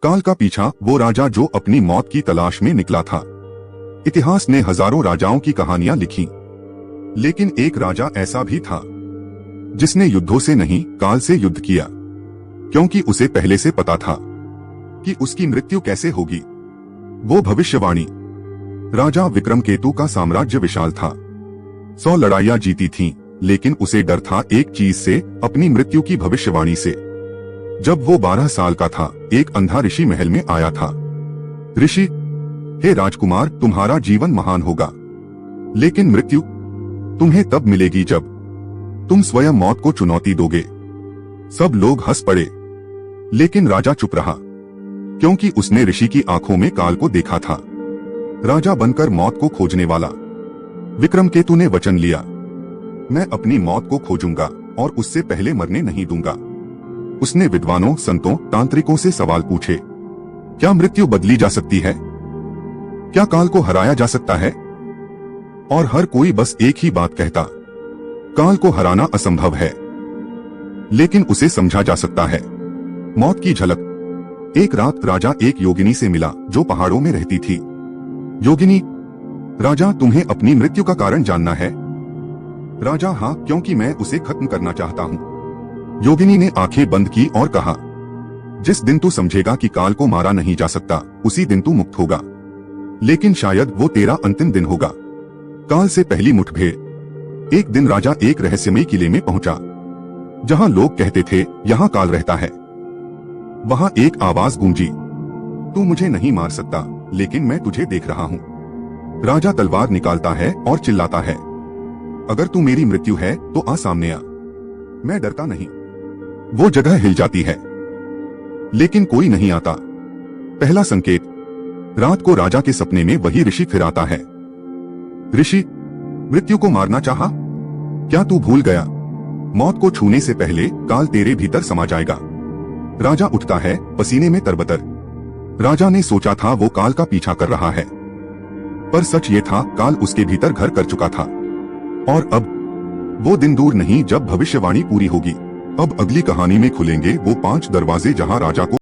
काल का पीछा वो राजा जो अपनी मौत की तलाश में निकला था। इतिहास ने हजारों राजाओं की कहानियां लिखी, लेकिन एक राजा ऐसा भी था जिसने युद्धों से नहीं काल से युद्ध किया, क्योंकि उसे पहले से पता था कि उसकी मृत्यु कैसे होगी। वो भविष्यवाणी। राजा विक्रमकेतु का साम्राज्य विशाल था, 100 लड़ाइयां जीती थीं, लेकिन उसे डर था एक चीज से, अपनी मृत्यु की भविष्यवाणी से। जब वो 12 साल का था, एक अंधा ऋषि महल में आया था। ऋषि, हे राजकुमार, तुम्हारा जीवन महान होगा, लेकिन मृत्यु तुम्हें तब मिलेगी जब तुम स्वयं मौत को चुनौती दोगे। सब लोग हंस पड़े, लेकिन राजा चुप रहा, क्योंकि उसने ऋषि की आंखों में काल को देखा था। राजा बनकर मौत को खोजने वाला विक्रमकेतु ने वचन लिया, मैं अपनी मौत को खोजूंगा और उससे पहले मरने नहीं दूंगा। उसने विद्वानों, संतों, तांत्रिकों से सवाल पूछे, क्या मृत्यु बदली जा सकती है? क्या काल को हराया जा सकता है? और हर कोई बस एक ही बात कहता, काल को हराना असंभव है, लेकिन उसे समझा जा सकता है। मौत की झलक। एक रात राजा एक योगिनी से मिला जो पहाड़ों में रहती थी। योगिनी, राजा, तुम्हें अपनी मृत्यु का कारण जानना है? राजा, हाँ, क्योंकि मैं उसे खत्म करना चाहता हूँ। योगिनी ने आंखें बंद की और कहा, जिस दिन तू समझेगा कि काल को मारा नहीं जा सकता, उसी दिन तू मुक्त होगा, लेकिन शायद वो तेरा अंतिम दिन होगा। काल से पहली मुठभेड़। एक दिन राजा एक रहस्यमय किले में पहुंचा, जहां लोग कहते थे यहां काल रहता है। वहां एक आवाज गूंजी, तू मुझे नहीं मार सकता, लेकिन मैं तुझे देख रहा हूं। राजा तलवार निकालता है और चिल्लाता है, अगर तू मेरी मृत्यु है तो आ सामने आ, मैं डरता नहीं। वो जगह हिल जाती है, लेकिन कोई नहीं आता। पहला संकेत। रात को राजा के सपने में वही ऋषि फिर आता है। ऋषि, मृत्यु को मारना चाहा? क्या तू भूल गया? मौत को छूने से पहले काल तेरे भीतर समा जाएगा। राजा उठता है, पसीने में तरबतर। राजा ने सोचा था वो काल का पीछा कर रहा है, पर सच ये था, काल उसके भीतर घर कर चुका था। और अब वो दिन दूर नहीं जब भविष्यवाणी पूरी होगी। अब अगली कहानी में खुलेंगे वो 5 दरवाजे जहां राजा को